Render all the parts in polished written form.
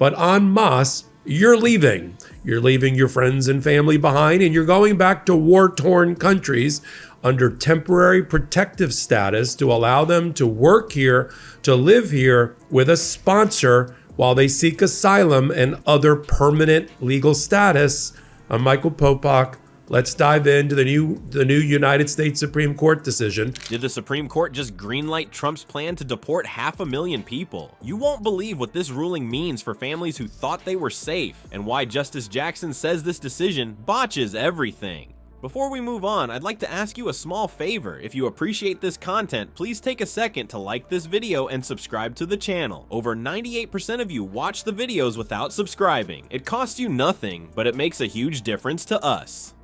but en masse, you're leaving. You're leaving your friends and family behind, and you're going back to war-torn countries under temporary protective status to allow them to work here, to live here with a sponsor while they seek asylum and other permanent legal status. I'm Michael Popak. Let's dive into the new United States Supreme Court decision. Did the Supreme Court just greenlight Trump's plan to deport 500,000 people? You won't believe what this ruling means for families who thought they were safe, and why Justice Jackson says this decision botches everything. Before we move on, I'd like to ask you a small favor. If you appreciate this content, please take a second to like this video and subscribe to the channel. Over 98% of you watch the videos without subscribing. It costs you nothing, but it makes a huge difference to us.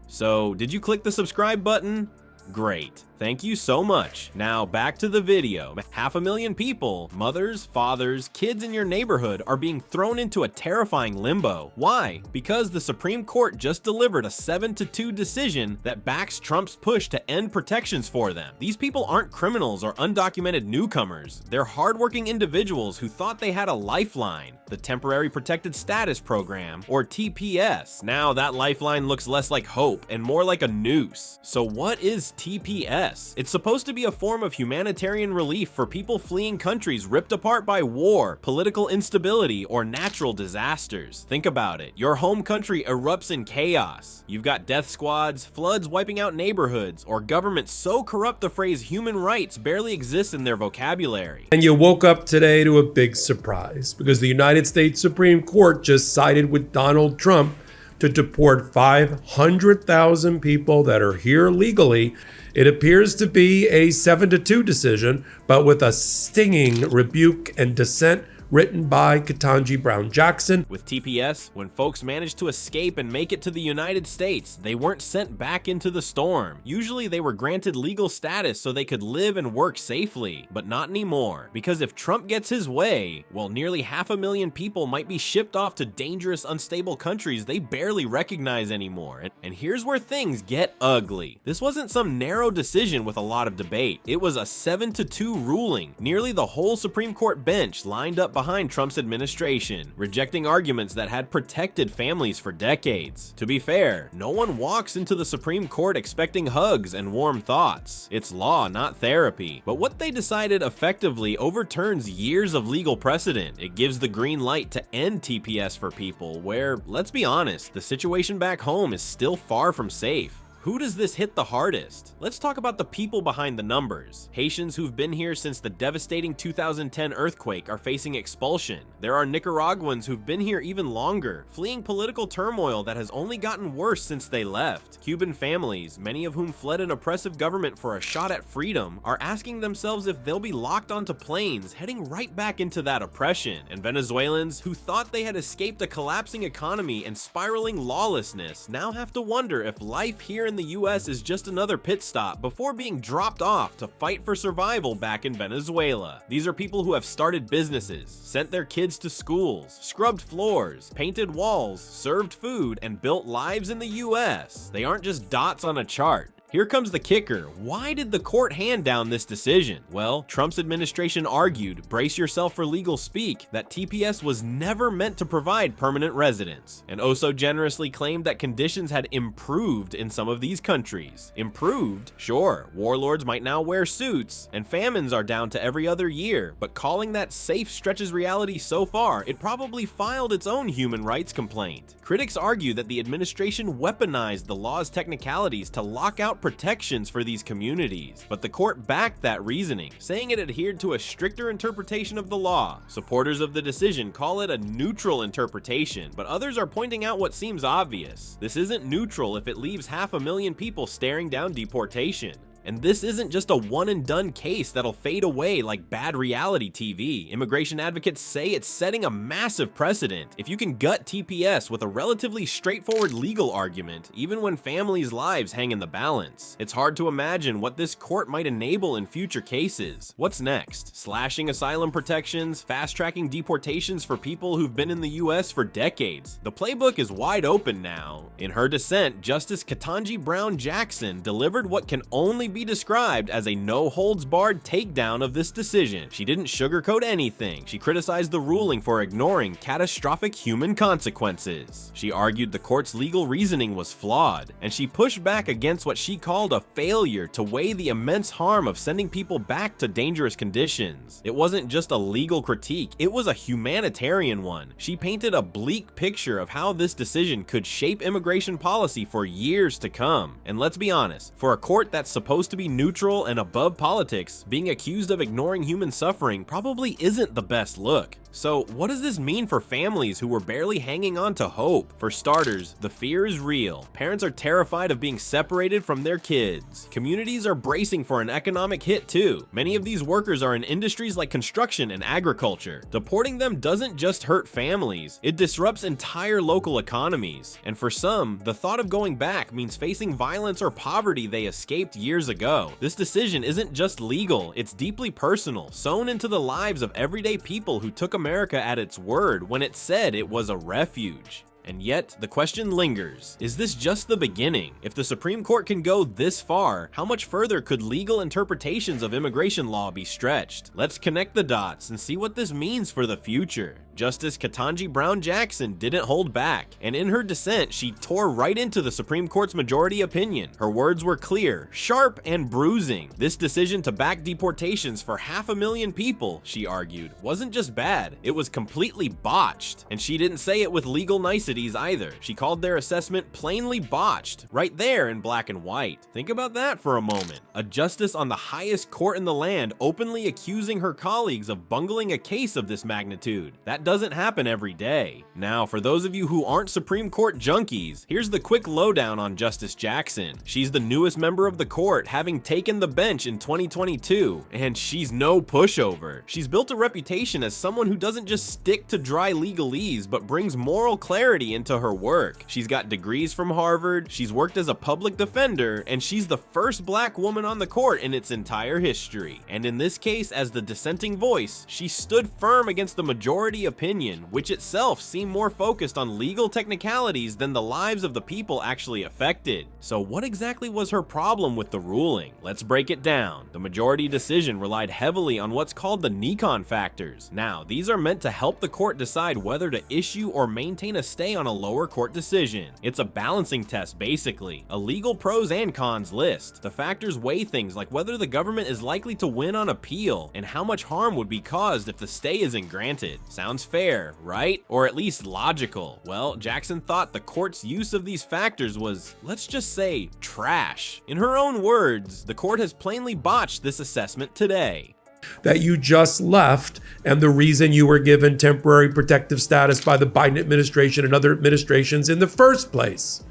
So, did you click the subscribe button? Great. Thank you so much. Now back to the video. 500,000 people, mothers, fathers, kids in your neighborhood are being thrown into a terrifying limbo. Why? Because the Supreme Court just delivered a 7-2 decision that backs Trump's push to end protections for them. These people aren't criminals or undocumented newcomers. They're hardworking individuals who thought they had a lifeline, the Temporary Protected Status Program, or TPS. Now that lifeline looks less like hope and more like a noose. So what is TPS? It's supposed to be a form of humanitarian relief for people fleeing countries ripped apart by war, political instability, or natural disasters. Think about it. Your home country erupts in chaos. You've got death squads, floods wiping out neighborhoods, or governments so corrupt the phrase human rights barely exists in their vocabulary. And you woke up today to a big surprise because the United States Supreme Court just sided with Donald Trump to deport 500,000 people that are here legally. It appears to be a 7-2 decision, but with a stinging rebuke and dissent written by Ketanji Brown Jackson. With TPS, when folks managed to escape and make it to the United States, they weren't sent back into the storm. Usually they were granted legal status so they could live and work safely, but not anymore. Because if Trump gets his way, well, nearly 500,000 people might be shipped off to dangerous, unstable countries they barely recognize anymore. And here's where things get ugly. This wasn't some narrow decision with a lot of debate. It was a 7-2 ruling. Nearly the whole Supreme Court bench lined up behind Trump's administration, rejecting arguments that had protected families for decades. To be fair, no one walks into the Supreme Court expecting hugs and warm thoughts. It's law, not therapy. But what they decided effectively overturns years of legal precedent. It gives the green light to end TPS for people where, let's be honest, the situation back home is still far from safe. Who does this hit the hardest? Let's talk about the people behind the numbers. Haitians who've been here since the devastating 2010 earthquake are facing expulsion. There are Nicaraguans who've been here even longer, fleeing political turmoil that has only gotten worse since they left. Cuban families, many of whom fled an oppressive government for a shot at freedom, are asking themselves if they'll be locked onto planes heading right back into that oppression. And Venezuelans who thought they had escaped a collapsing economy and spiraling lawlessness now have to wonder if life here in the US is just another pit stop before being dropped off to fight for survival back in Venezuela. These are people who have started businesses, sent their kids to schools, scrubbed floors, painted walls, served food, and built lives in the US. They aren't just dots on a chart. Here comes the kicker. Why did the court hand down this decision? Well, Trump's administration argued, brace yourself for legal speak, that TPS was never meant to provide permanent residence, and oh so generously claimed that conditions had improved in some of these countries. Improved? Sure, warlords might now wear suits, and famines are down to every other year, but calling that safe stretches reality so far, it probably filed its own human rights complaint. Critics argue that the administration weaponized the law's technicalities to lock out protections for these communities, but the court backed that reasoning, saying it adhered to a stricter interpretation of the law. Supporters of the decision call it a neutral interpretation, but others are pointing out what seems obvious. This isn't neutral if it leaves 500,000 people staring down deportation. And this isn't just a one-and-done case that'll fade away like bad reality TV. Immigration advocates say it's setting a massive precedent. If you can gut TPS with a relatively straightforward legal argument, even when families' lives hang in the balance, it's hard to imagine what this court might enable in future cases. What's next? Slashing asylum protections, fast-tracking deportations for people who've been in the US for decades. The playbook is wide open now. In her dissent, Justice Ketanji Brown Jackson delivered what can only be described as a no-holds-barred takedown of this decision. She didn't sugarcoat anything. She criticized the ruling for ignoring catastrophic human consequences. She argued the court's legal reasoning was flawed, and she pushed back against what she called a failure to weigh the immense harm of sending people back to dangerous conditions. It wasn't just a legal critique, it was a humanitarian one. She painted a bleak picture of how this decision could shape immigration policy for years to come. And let's be honest, for a court that's supposed to be neutral and above politics, being accused of ignoring human suffering probably isn't the best look. So what does this mean for families who were barely hanging on to hope? For starters, the fear is real. Parents are terrified of being separated from their kids. Communities are bracing for an economic hit too. Many of these workers are in industries like construction and agriculture. Deporting them doesn't just hurt families, it disrupts entire local economies. And for some, the thought of going back means facing violence or poverty they escaped years ago. This decision isn't just legal, it's deeply personal, sewn into the lives of everyday people who took America at its word when it said it was a refuge. And yet, the question lingers, is this just the beginning? If the Supreme Court can go this far, how much further could legal interpretations of immigration law be stretched? Let's connect the dots and see what this means for the future. Justice Ketanji Brown Jackson didn't hold back, and in her dissent, she tore right into the Supreme Court's majority opinion. Her words were clear, sharp, and bruising. This decision to back deportations for 500,000 people, she argued, wasn't just bad, it was completely botched. And she didn't say it with legal niceties either. She called their assessment plainly botched, right there in black and white. Think about that for a moment. A justice on the highest court in the land openly accusing her colleagues of bungling a case of this magnitude. That doesn't happen every day. Now, for those of you who aren't Supreme Court junkies, here's the quick lowdown on Justice Jackson. She's the newest member of the court, having taken the bench in 2022, and she's no pushover. She's built a reputation as someone who doesn't just stick to dry legalese, but brings moral clarity into her work. She's got degrees from Harvard, she's worked as a public defender, and she's the first black woman on the court in its entire history. And in this case, as the dissenting voice, she stood firm against the majority opinion, which itself seemed more focused on legal technicalities than the lives of the people actually affected. So what exactly was her problem with the ruling? Let's break it down. The majority decision relied heavily on what's called the Nikon factors. Now, these are meant to help the court decide whether to issue or maintain a stay on a lower court decision. It's a balancing test, basically, a legal pros and cons list. The factors weigh things like whether the government is likely to win on appeal and how much harm would be caused if the stay isn't granted. Sounds fair, right? Or at least logical. Well, Jackson thought the court's use of these factors was, let's just say, trash. In her own words, the court has plainly botched this assessment today. That you just left, and the reason you were given temporary protective status by the Biden administration and other administrations in the first place.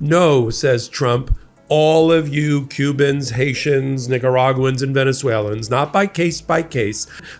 No, says Trump, all of you Cubans, Haitians, Nicaraguans, and Venezuelans, not by case.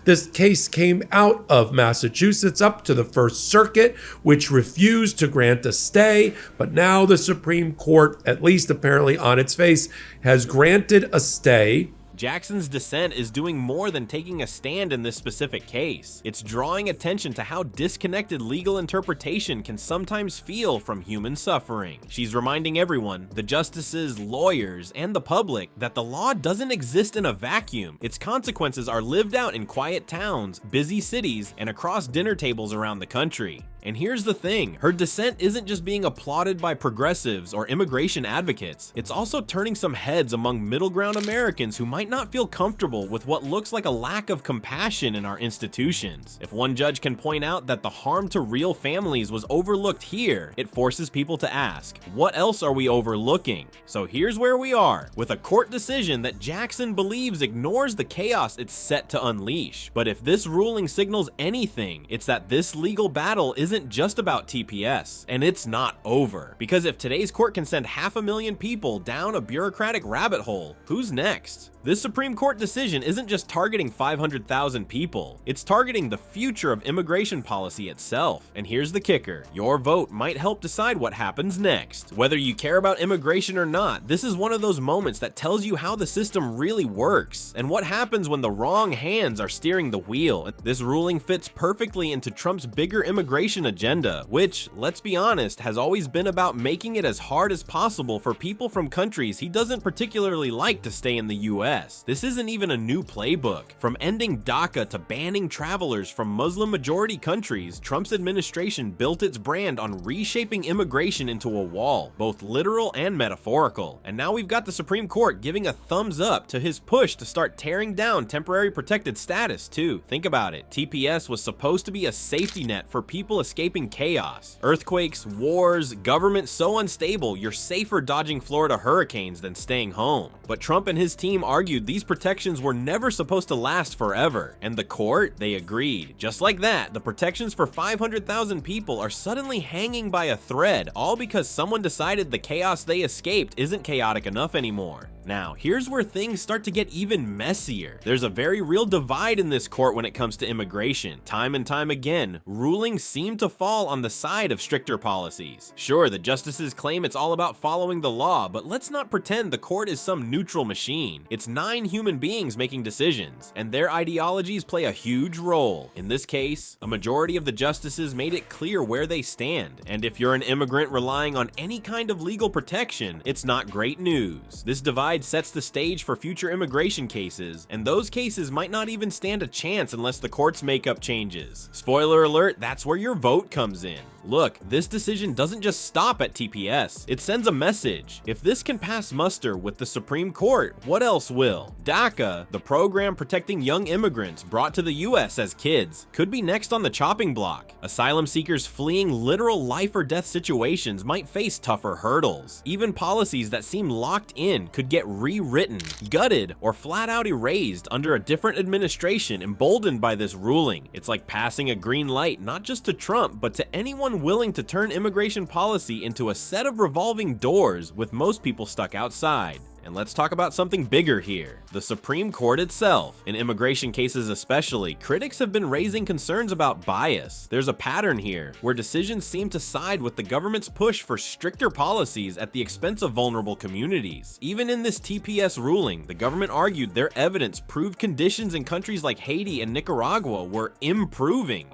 This case came out of Massachusetts up to the First Circuit, which refused to grant a stay, but now the Supreme Court, at least apparently on its face, has granted a stay. Jackson's dissent is doing more than taking a stand in this specific case. It's drawing attention to how disconnected legal interpretation can sometimes feel from human suffering. She's reminding everyone, the justices, lawyers, and the public, that the law doesn't exist in a vacuum. Its consequences are lived out in quiet towns, busy cities, and across dinner tables around the country. And here's the thing, her dissent isn't just being applauded by progressives or immigration advocates, it's also turning some heads among middle ground Americans who might not feel comfortable with what looks like a lack of compassion in our institutions. If one judge can point out that the harm to real families was overlooked here, it forces people to ask, what else are we overlooking? So here's where we are, with a court decision that Jackson believes ignores the chaos it's set to unleash. But if this ruling signals anything, it's that this legal battle isn't just about TPS, and it's not over. Because if today's court can send 500,000 people down a bureaucratic rabbit hole, who's next? This Supreme Court decision isn't just targeting 500,000 people, it's targeting the future of immigration policy itself. And here's the kicker, your vote might help decide what happens next. Whether you care about immigration or not, this is one of those moments that tells you how the system really works, and what happens when the wrong hands are steering the wheel. This ruling fits perfectly into Trump's bigger immigration agenda, which, let's be honest, has always been about making it as hard as possible for people from countries he doesn't particularly like to stay in the US. This isn't even a new playbook. From ending DACA to banning travelers from Muslim-majority countries, Trump's administration built its brand on reshaping immigration into a wall, both literal and metaphorical. And now we've got the Supreme Court giving a thumbs up to his push to start tearing down temporary protected status too. Think about it. TPS was supposed to be a safety net for people escaping chaos. Earthquakes, wars, government so unstable, you're safer dodging Florida hurricanes than staying home. But Trump and his team argued these protections were never supposed to last forever, and the court, they agreed. Just like that, the protections for 500,000 people are suddenly hanging by a thread, all because someone decided the chaos they escaped isn't chaotic enough anymore. Now, here's where things start to get even messier. There's a very real divide in this court when it comes to immigration. Time and time again, rulings seem to fall on the side of stricter policies. Sure, the justices claim it's all about following the law, but let's not pretend the court is some neutral machine. It's 9 human beings making decisions, and their ideologies play a huge role. In this case, a majority of the justices made it clear where they stand, and if you're an immigrant relying on any kind of legal protection, it's not great news. This divide sets the stage for future immigration cases, and those cases might not even stand a chance unless the court's makeup changes. Spoiler alert, that's where your vote comes in. Look, this decision doesn't just stop at TPS, it sends a message. If this can pass muster with the Supreme Court, what else will? DACA, the program protecting young immigrants brought to the US as kids, could be next on the chopping block. Asylum seekers fleeing literal life or death situations might face tougher hurdles. Even policies that seem locked in could get rewritten, gutted, or flat out erased under a different administration emboldened by this ruling. It's like passing a green light not just to Trump, but to anyone willing to turn immigration policy into a set of revolving doors with most people stuck outside. And let's talk about something bigger here, the Supreme Court itself. In immigration cases especially, critics have been raising concerns about bias. There's a pattern here, where decisions seem to side with the government's push for stricter policies at the expense of vulnerable communities. Even in this TPS ruling, the government argued their evidence proved conditions in countries like Haiti and Nicaragua were improving.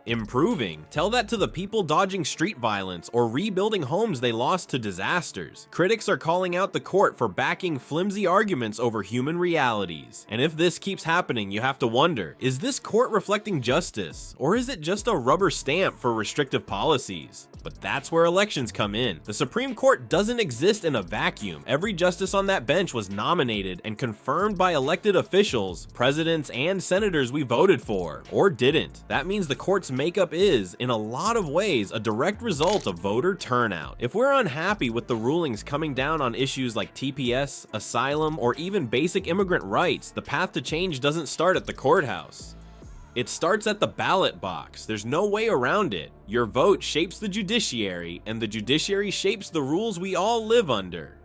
Tell that to the people dodging street violence or rebuilding homes they lost to disasters. Critics are calling out the court for backing flimsy arguments over human realities. And if this keeps happening, you have to wonder, is this court reflecting justice, or is it just a rubber stamp for restrictive policies? But that's where elections come in. The Supreme Court doesn't exist in a vacuum. Every justice on that bench was nominated and confirmed by elected officials, presidents, and senators we voted for, or didn't. That means the court's makeup is, in a lot of ways, a direct result of voter turnout. If we're unhappy with the rulings coming down on issues like TPS, asylum, or even basic immigrant rights, the path to change doesn't start at the courthouse. It starts at the ballot box. There's no way around it. Your vote shapes the judiciary, and the judiciary shapes the rules we all live under.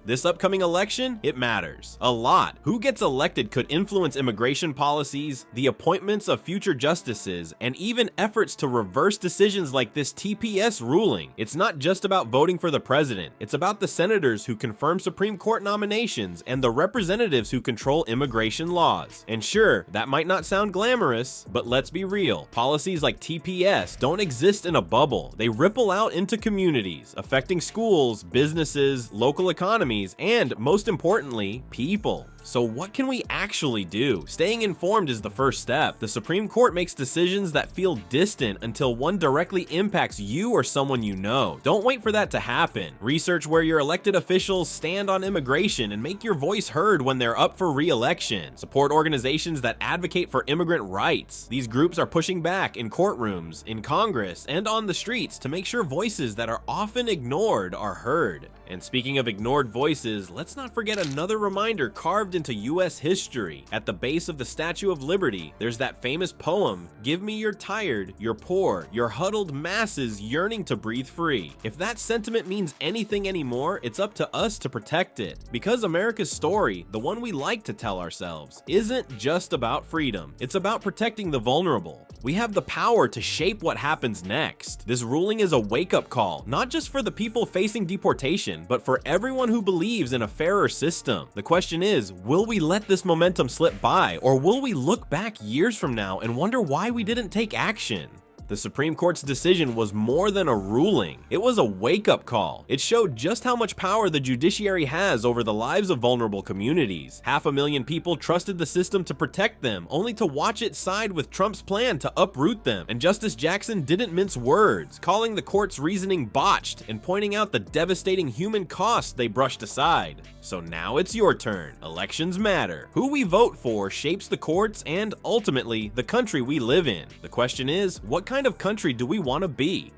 This upcoming election, it matters a lot. Who gets elected could influence immigration policies, the appointments of future justices, and even efforts to reverse decisions like this TPS ruling. It's not just about voting for the president. It's about the senators who confirm Supreme Court nominations and the representatives who control immigration laws. And sure, that might not sound glamorous, but let's be real. Policies like TPS don't exist in a bubble. They ripple out into communities, affecting schools, businesses, local economies, and most importantly, people. So what can we actually do? Staying informed is the first step. The Supreme Court makes decisions that feel distant until one directly impacts you or someone you know. Don't wait for that to happen. Research where your elected officials stand on immigration and make your voice heard when they're up for re-election. Support organizations that advocate for immigrant rights. These groups are pushing back in courtrooms, in Congress, and on the streets to make sure voices that are often ignored are heard. And speaking of ignored voices, let's not forget another reminder carved carved into US history. At the base of the Statue of Liberty, there's that famous poem, "Give me your tired, your poor, your huddled masses yearning to breathe free." If that sentiment means anything anymore, it's up to us to protect it. Because America's story, the one we like to tell ourselves, isn't just about freedom. It's about protecting the vulnerable. We have the power to shape what happens next. This ruling is a wake-up call, not just for the people facing deportation, but for everyone who believes in a fairer system. The question is, will we let this momentum slip by, or will we look back years from now and wonder why we didn't take action? The Supreme Court's decision was more than a ruling. It was a wake-up call. It showed just how much power the judiciary has over the lives of vulnerable communities. 500,000 people trusted the system to protect them, only to watch it side with Trump's plan to uproot them. And Justice Jackson didn't mince words, calling the court's reasoning botched and pointing out the devastating human costs they brushed aside. So now it's your turn. Elections matter. Who we vote for shapes the courts and, ultimately, the country we live in. The question is, what kind of country do we want to be?